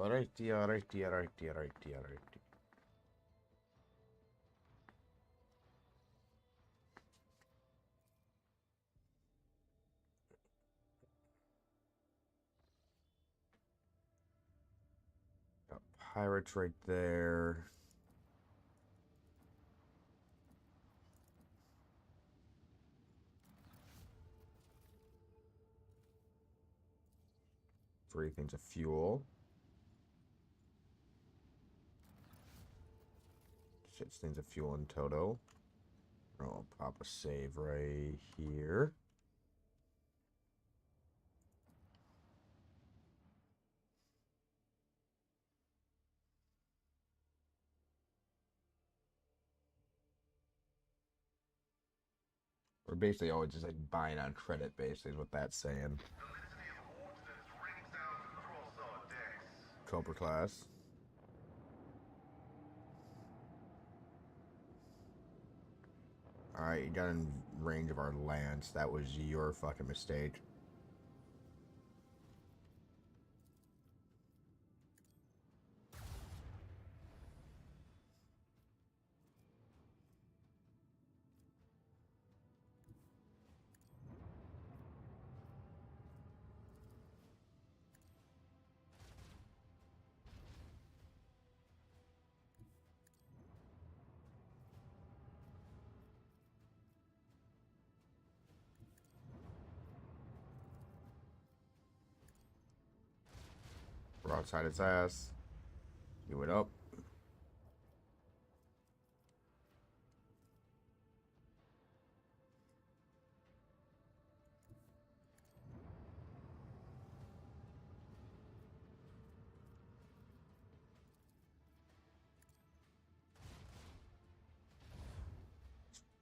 Alrighty, alrighty, alrighty, alrighty, alrighty. Got pirates right there. Three things of fuel. Six things of fuel in total. I'll pop a save right here. We're basically always just like buying on credit, basically, is what that's saying. Cobra class. Alright, you got in range of our lance. That was your fucking mistake. Broadside its ass. Do it up.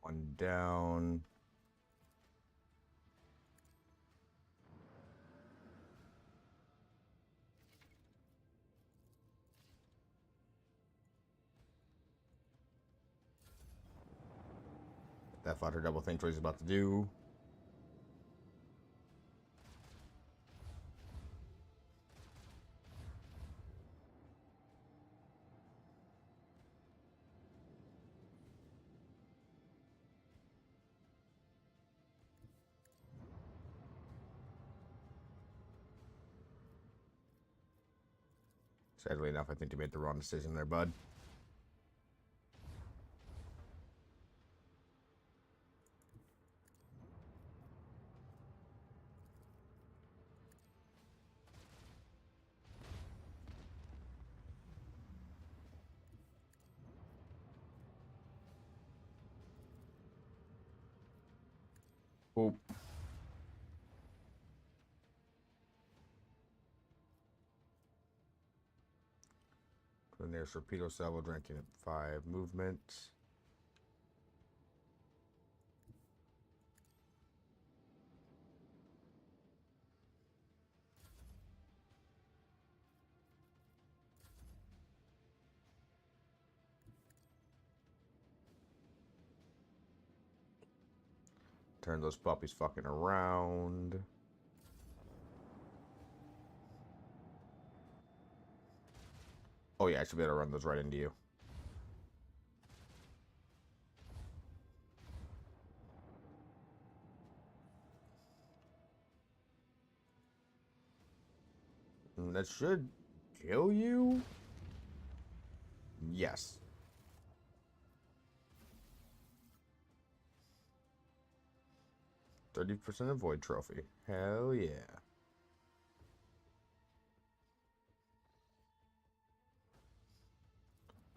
One down. That fodder double thinks what he's about to do. Sadly enough, I think you made the wrong decision there, bud. Oop. Put in there's torpedo salvo, drinking at 5 movement. Turn those puppies fucking around. Oh yeah, I should be able to run those right into you. That should kill you? Yes. 30% avoid trophy. Hell yeah.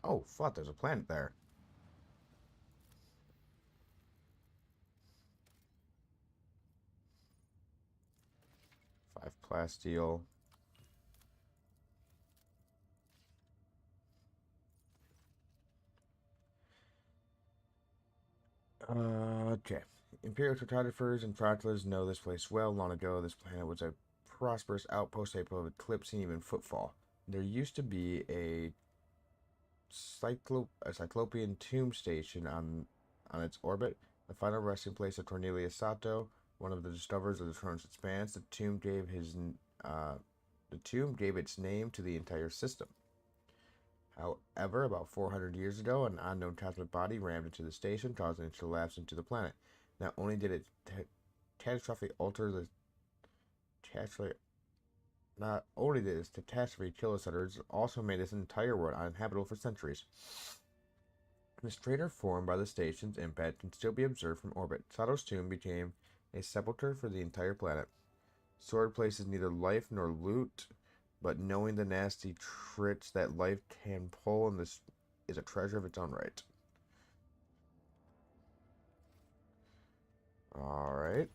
Oh, fuck, there's a planet there. 5 plasteel. Okay. Imperial cartographers and chroniclers know this place well. Long ago, this planet was a prosperous outpost capable of eclipsing even footfall. There used to be a cyclopean tomb station on its orbit, the final resting place of Cornelius Sato, one of the discoverers of the Trojan's Expanse. The tomb gave his The tomb gave its name to the entire system. However, about 400 years ago, an unknown cosmic body rammed into the station, causing it to collapse into the planet. Not only did it catastrophically alter the catastrophe, not only did its catastrophe kill its settlers, it also made this entire world uninhabitable for centuries. This crater formed by the station's impact can still be observed from orbit. Sato's tomb became a sepulchre for the entire planet. Sword places neither life nor loot, but knowing the nasty tricks that life can pull in this is a treasure of its own right. Alright.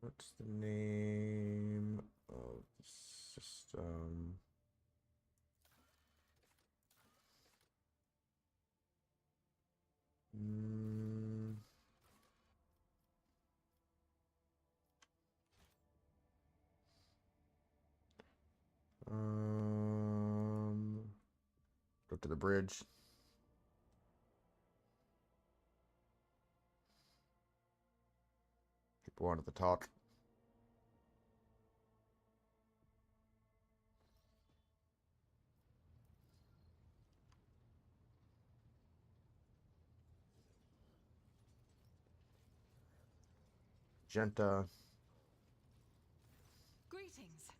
What's the name of the system? Go to the bridge. People wanted to talk. Genta. Greetings.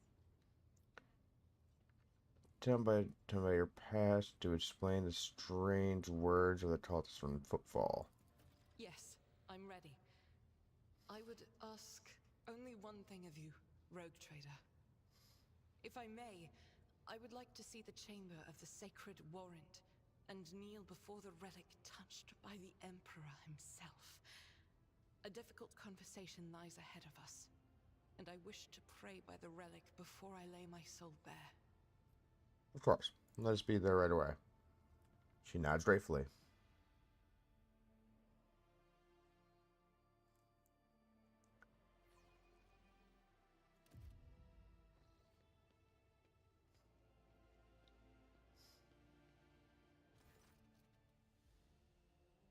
Tell me by your past to explain the strange words of the cultists from Footfall. Yes, I'm ready. I would ask only one thing of you, Rogue Trader. If I may, I would like to see the chamber of the Sacred Warrant and kneel before the relic touched by the Emperor himself. A difficult conversation lies ahead of us, and I wish to pray by the relic before I lay my soul bare. Of course. Let us be there right away. She nods gratefully.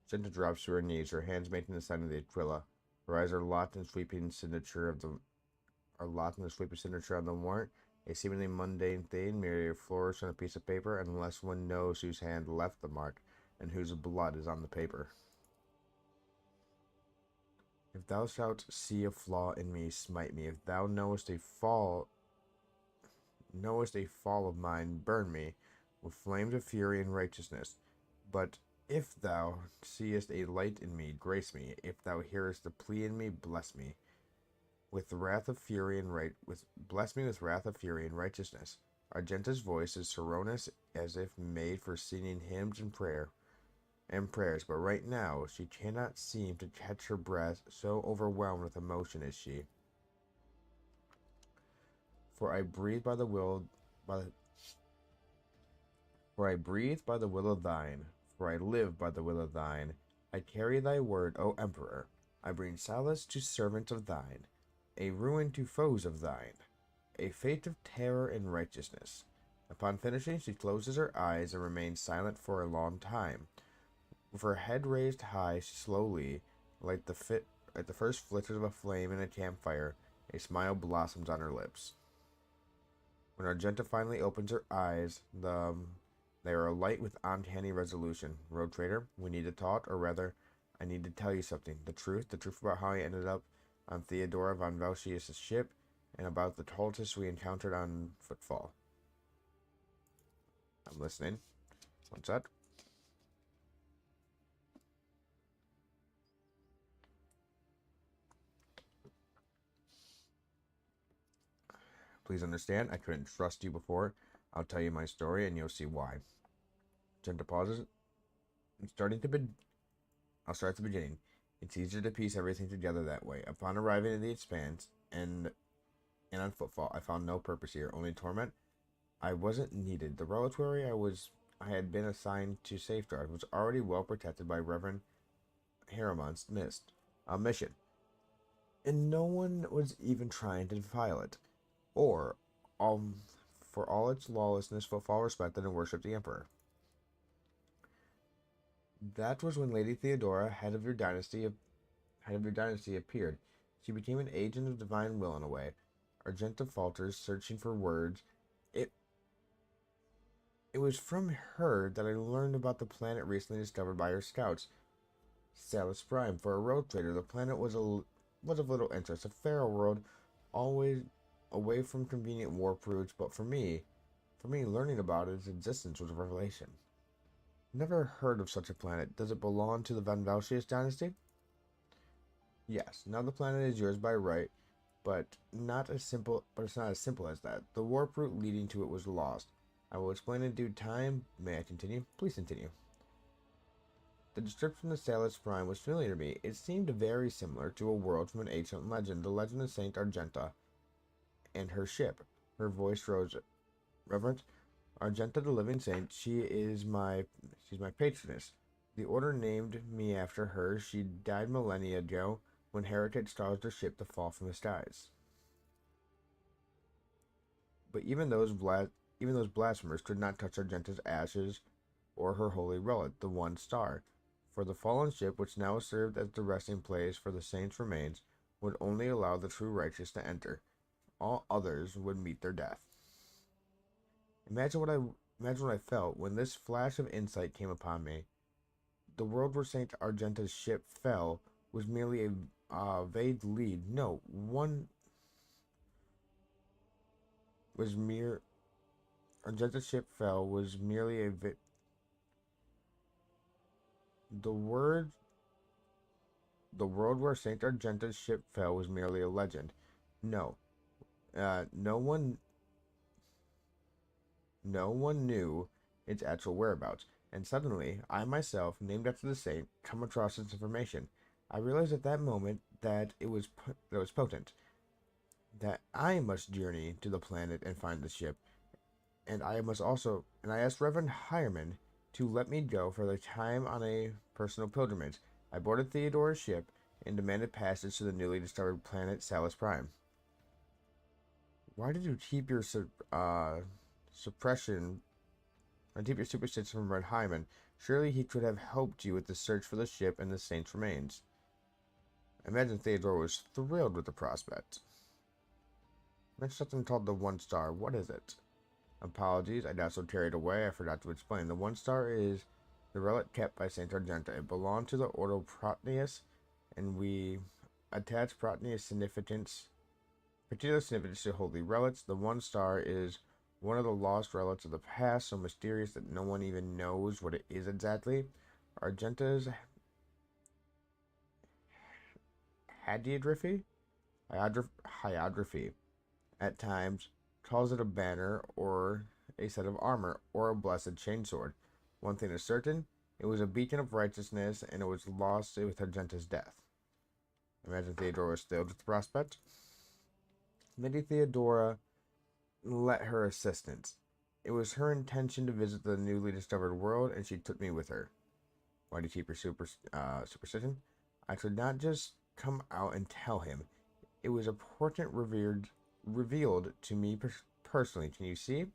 Genta drops to her knees, her hands making the sign of the Aquila. Her eyes are locked in the sweeping signature of the warrant. A seemingly mundane thing, merely a flourish on a piece of paper, unless one knows whose hand left the mark and whose blood is on the paper. If thou shalt see a flaw in me, smite me. If thou knowest a fall of mine, burn me with flames of fury and righteousness. But if thou seest a light in me, grace me. If thou hearest a plea in me, bless me. With wrath of fury and bless me with wrath of fury and righteousness. Argenta's voice is sonorous as if made for singing hymns and prayers, but right now she cannot seem to catch her breath, so overwhelmed with emotion is she. For I breathe by the will of thine, for I live by the will of thine. I carry thy word, O Emperor. I bring solace to servants of thine, a ruin to foes of thine, a fate of terror and righteousness. Upon finishing, she closes her eyes and remains silent for a long time. With her head raised high, slowly, like the first flickers of a flame in a campfire, a smile blossoms on her lips. When Argenta finally opens her eyes, they are alight with uncanny resolution. Rogue Trader, we need to talk, or rather, I need to tell you something. The truth about how I ended up on Theodora von Valsius' ship, and about the cultists we encountered on Footfall. I'm listening. What's that? Please understand, I couldn't trust you before. I'll tell you my story, and you'll see why. Genta pauses. I'll start at the beginning. It's easier to piece everything together that way. Upon arriving in the Expanse and on Footfall, I found no purpose here, only torment. I wasn't needed. The reliquary I had been assigned to safeguard was already well protected by Reverend Haramon's mission, and no one was even trying to defile it, or, for all its lawlessness, Footfall respected and worshipped the Emperor. That was when Lady Theodora, head of your dynasty, head of your dynasty, appeared. She became an agent of divine will in a way. Argenta falters, searching for words. It it was from her that I learned about the planet recently discovered by her scouts, Salus Prime. For a road trader, the planet was of little interest, a feral world, always away from convenient warp routes. But for me, learning about its existence was a revelation. Never heard of such a planet. Does it belong to the Van Valsius dynasty? Yes. Now the planet is yours by right, but it's not as simple as that. The warp route leading to it was lost. I will explain in due time. May I continue? Please continue. The description of Salus Prime was familiar to me. It seemed very similar to a world from an ancient legend, the legend of Saint Argenta and her ship. Her voice rose reverent. Argenta, the living saint, she's my patroness. The order named me after her. She died millennia ago when Heritage caused her ship to fall from the skies. But even those blasphemers could not touch Argenta's ashes or her holy relic, the one star. For the fallen ship, which now served as the resting place for the saints' remains, would only allow the true righteous to enter. All others would meet their death. Imagine what I felt when this flash of insight came upon me. The world where Saint Argenta's ship fell was merely a vague lead. No, one was mere. Argenta's ship fell was merely a the world where Saint Argenta's ship fell was merely a legend. No, no one knew its actual whereabouts. And suddenly, I myself, named after the saint, come across this information. I realized at that moment that it was potent. That I must journey to the planet and find the ship. And I asked Reverend Hireman to let me go for the time on a personal pilgrimage. I boarded Theodora's ship and demanded passage to the newly discovered planet Salus Prime. Why did you keep your superstition from Red Hyman? Surely he could have helped you with the search for the ship and the saint's remains. I imagine Theodora was thrilled with the prospect. Mention something called the One Star. What is it? Apologies, I got so carried away I forgot to explain. The One Star is the relic kept by Saint Argenta. It belonged to the Ordo Protneus, and we attach Protneus particular significance to holy relics. The One Star is one of the lost relics of the past, so mysterious that no one even knows what it is exactly. Argenta's hagiography at times calls it a banner or a set of armor or a blessed chainsword. One thing is certain, it was a beacon of righteousness, and it was lost with Argenta's death. Imagine Theodora was thrilled with the prospect. Lady Theodora let her assistance. It was her intention to visit the newly discovered world, and she took me with her. Why do you keep your superstition? I could not just come out and tell him. It was a portent revealed to me personally. Can you see?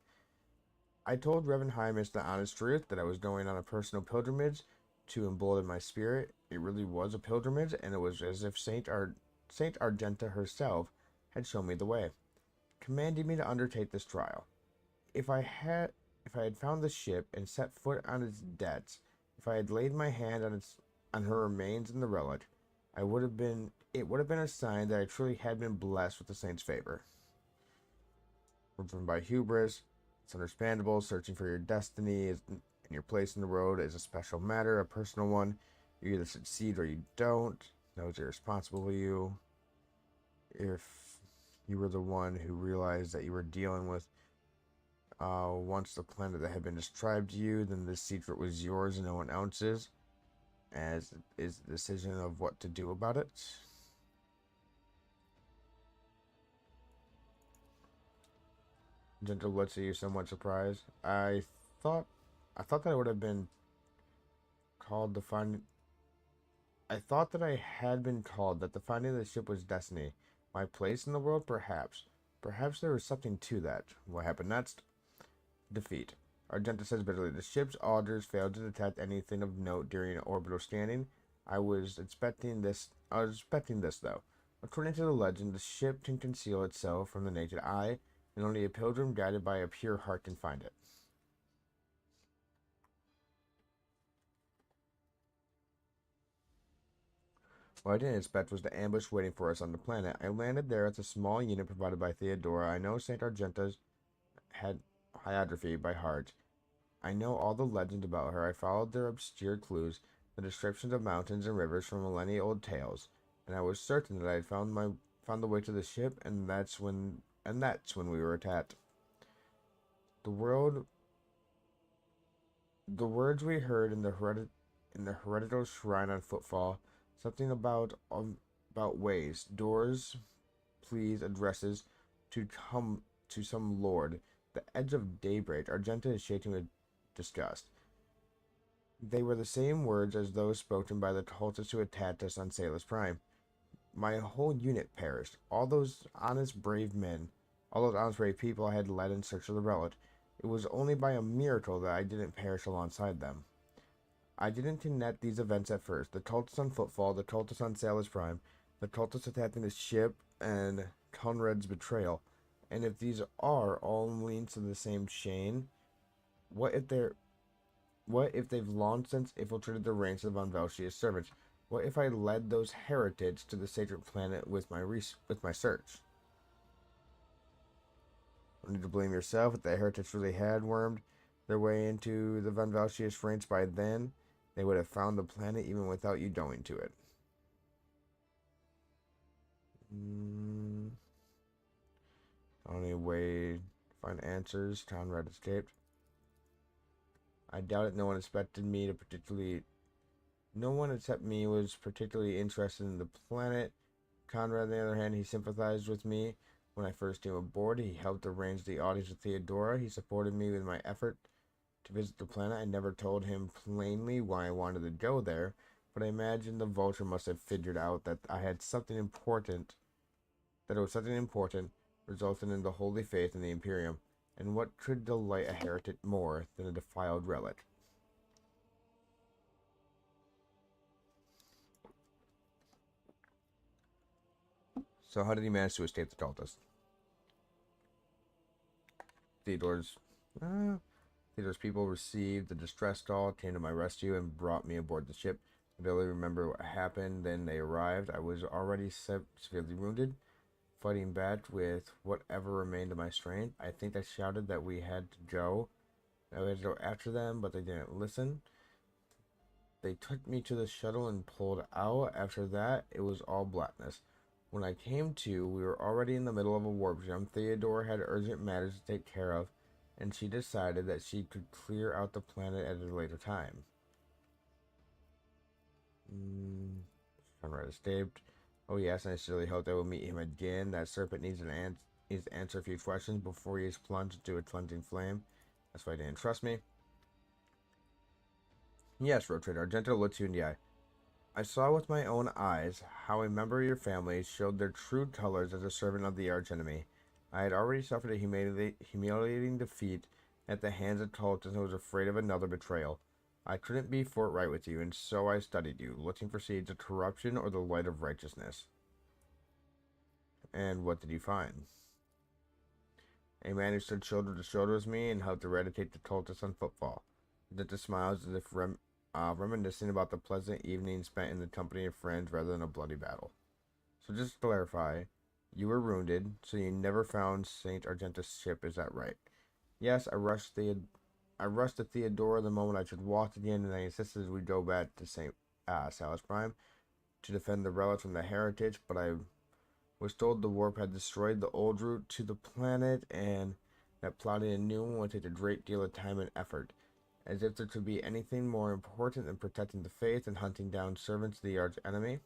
I told Reverend Hymus the honest truth that I was going on a personal pilgrimage to embolden my spirit. It really was a pilgrimage, and it was as if Saint Argenta herself had shown me the way, commanding me to undertake this trial. If I had found the ship and set foot on its decks, if I had laid my hand on her remains in the relic, it would have been a sign that I truly had been blessed with the saint's favor. Driven by hubris, it's understandable. Searching for your destiny and your place in the world is a special matter, a personal one. You either succeed or you don't. Those are responsible for you. If you were the one who realized that you were dealing with once the planet that had been described to you, then the secret was yours and no one else's, as is the decision of what to do about it. Gentle Blitz, are you somewhat surprised? I thought that I would have been called to find. I thought that I had been called, that the finding of the ship was destiny. My place in the world, perhaps. Perhaps there was something to that. What happened next? Defeat. Argenta says bitterly, the ship's orders failed to detect anything of note during orbital scanning. I was expecting this I was expecting this, though. According to the legend, the ship can conceal itself from the naked eye, and only a pilgrim guided by a pure heart can find it. What I didn't expect was the ambush waiting for us on the planet. I landed there as a small unit provided by Theodora. I know St. Argenta's had hieroglyphy by heart. I know all the legends about her. I followed their obscure clues, the descriptions of mountains and rivers from millennia-old tales, and I was certain that I had found the way to the ship, and that's when we were attacked. The words we heard in the hereditary shrine on Footfall, something about ways, doors, please, addresses to come to some lord. The edge of daybreak, Argenta is shaking with disgust. They were the same words as those spoken by the cultists who attacked us on Salus Prime. My whole unit perished. All those honest, brave people I had led in search of the relic. It was only by a miracle that I didn't perish alongside them. I didn't connect these events at first. The cultists on Footfall, the cultists on Salus Prime, the cultists attacking the ship, and Conrad's betrayal. And if these are all linked to the same chain, what if they've long since infiltrated the ranks of Von Valchia's servants? What if I led those heretics to the sacred planet with my search? You need to blame yourself if the heretics really had wormed their way into the Von Valchia's ranks by then. They would have found the planet even without you going to it. Only way to find answers. Conrad escaped. I doubt it. No one except me was particularly interested in the planet. Conrad, on the other hand, he sympathized with me when I first came aboard. He helped arrange the audience with Theodora. He supported me with my effort to visit the planet. I never told him plainly why I wanted to go there, but I imagine the Vulture must have figured out that I had something important, resulting in the holy faith in the Imperium. And what could delight a heretic more than a defiled relic? So how did he manage to escape the cultists? Theodore's people received the distress call, came to my rescue, and brought me aboard the ship. I barely remember what happened. Then they arrived. I was already severely wounded, fighting back with whatever remained of my strength. I think I shouted that we had to go. I had to go after them, but they didn't listen. They took me to the shuttle and pulled out. After that, it was all blackness. When I came to, we were already in the middle of a warp jump. Theodora had urgent matters to take care of, and she decided that she could clear out the planet at a later time. Conrad escaped. Oh yes, and I sincerely hope I will meet him again. That serpent needs to answer a few questions before he is plunged into a cleansing flame. That's why he didn't trust me. Yes, Road Trader, Argenta looked you in the eye. I saw with my own eyes how a member of your family showed their true colors as a servant of the archenemy. I had already suffered a humiliating defeat at the hands of cultists and was afraid of another betrayal. I couldn't be forthright with you, and so I studied you, looking for seeds of corruption or the light of righteousness. And what did you find? A man who stood shoulder to shoulder with me and helped eradicate the cultists on Footfall. Argenta smiles as if reminiscing about the pleasant evening spent in the company of friends rather than a bloody battle. So just to clarify, you were wounded, so you never found St. Argenta's ship, is that right? Yes, I rushed to Theodora the moment I should walk again, and I insisted we go back to St. Salus Prime to defend the relic from the heritage, but I was told the warp had destroyed the old route to the planet, and that plotting a new one would take a great deal of time and effort. As if there could be anything more important than protecting the faith and hunting down servants of the arch enemy.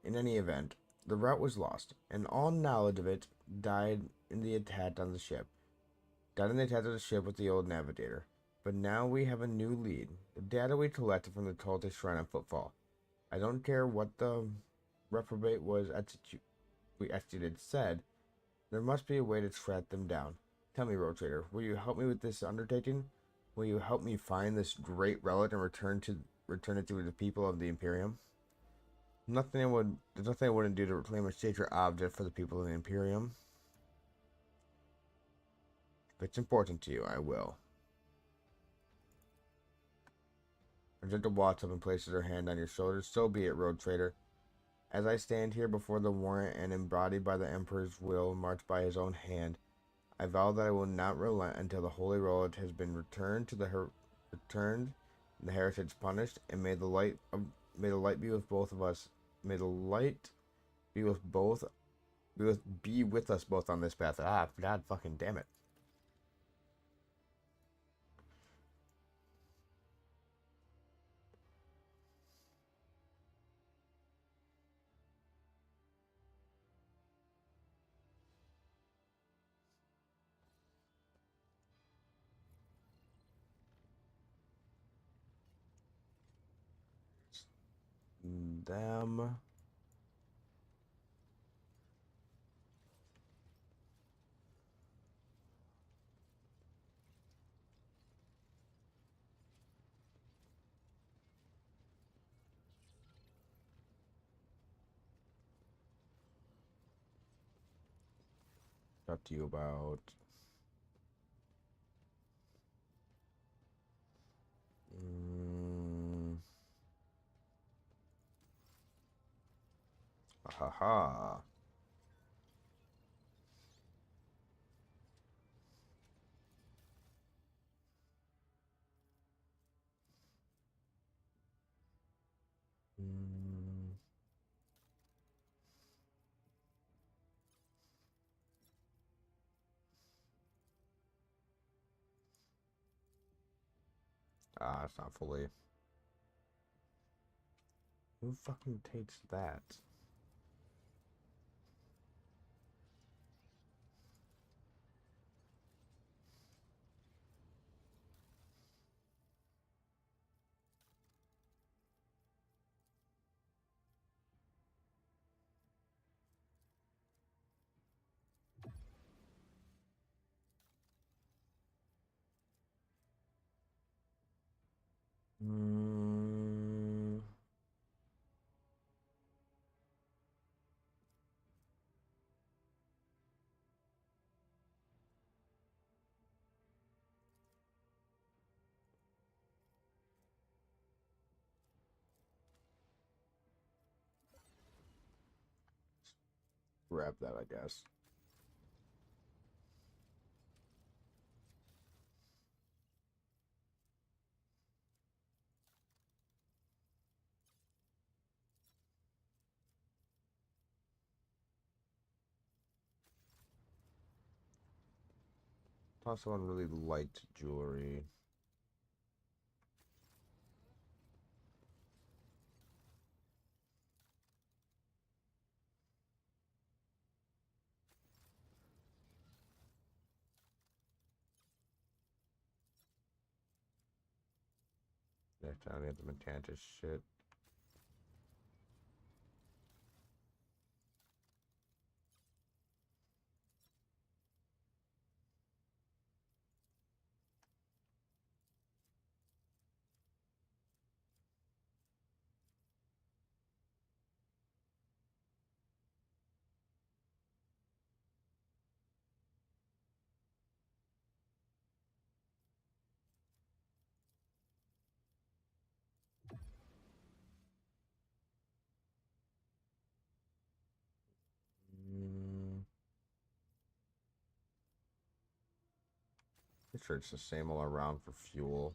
In any event, the route was lost, and all knowledge of it died in the attack on the ship. With the old navigator. But now we have a new lead. The data we collected from the cultist shrine on Footfall. I don't care what the reprobate we executed said. There must be a way to track them down. Tell me, Road Trader, will you help me with this undertaking? Will you help me find this great relic and return it to the people of the Imperium? There's nothing I wouldn't do to reclaim a sacred object for the people of the Imperium. If it's important to you, I will. Argenta walks up and places her hand on your shoulder. So be it, road trader. As I stand here before the warrant and embodied by the Emperor's will, marked by his own hand, I vow that I will not relent until the Holy Road has been returned to returned, and the heritage punished. And may the light be with both of us. May the light be with both, be with us both on this path. Ah, God, fucking damn it. Them. Talk to you about. Ha ha. Ah, it's not fully. Who fucking takes that? Grab that, I guess. Also, on really light jewelry. Next time I get the Matantis shit. Pretty sure it's the same all around for fuel.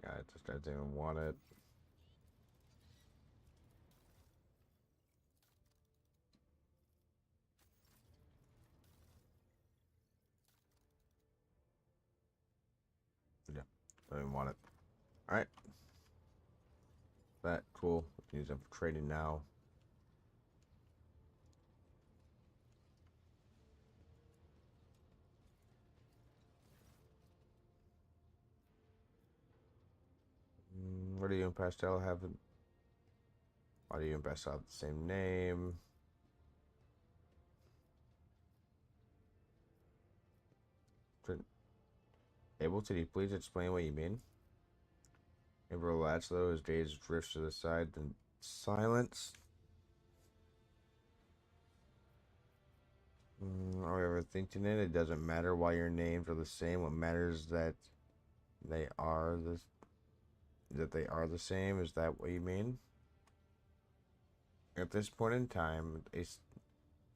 Yeah, I didn't even want it. Yeah, I didn't want it. Alright. That, cool. Use them for trading now. What do you and Pastel have? Why do you and Pastel have the same name? Abel, could you please explain what you mean? Amber relaxed though, his gaze drifts to the side, then silence. Are we ever thinking it? It doesn't matter why your names are the same. What matters is that they are the same. Is that what you mean? At this point in time,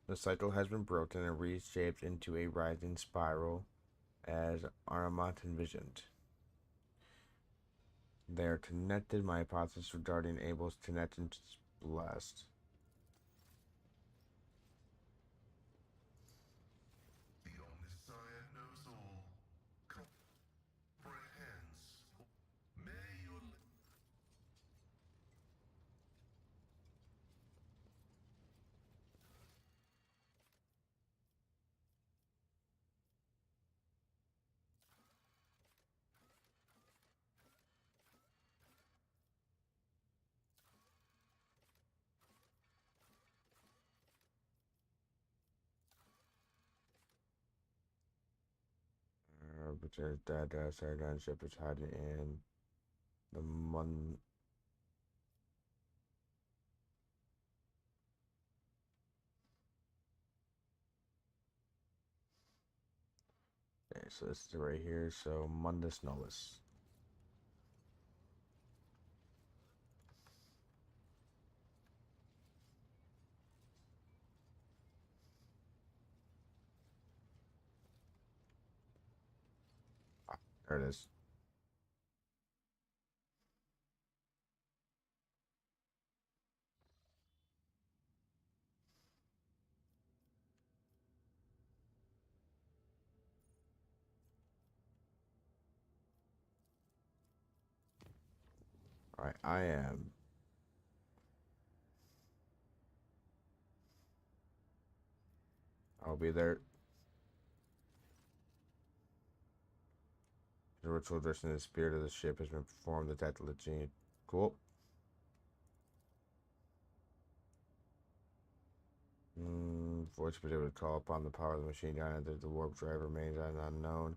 the cycle has been broken and reshaped into a rising spiral, as Armand envisioned. They are connected. My hypothesis regarding Abel's connection is blessed. The Omniscient knows all, comprehends. May your But there's that Sargon ship is hiding in the Mun. Okay, so this is right here. So Mundus Nullus. There it is. All right, I am. I'll be there. The ritual dressing the spirit of the ship has been performed. The Tattalogene. Cool. Voice was able to call upon the power of the machine gun, and the warp drive remains unknown.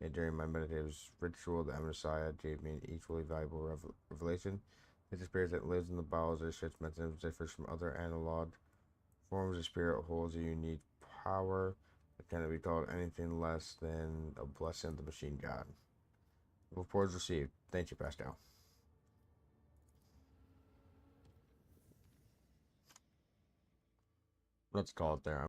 And during my meditative ritual, the Messiah gave me an equally valuable revelation. It's a spirit that lives in the bowels of the ship's mechanism, differs from other analog forms. The spirit holds a unique power that cannot be called anything less than a blessing of the machine god. Reports received. Thank you, Pascal. Let's call it there.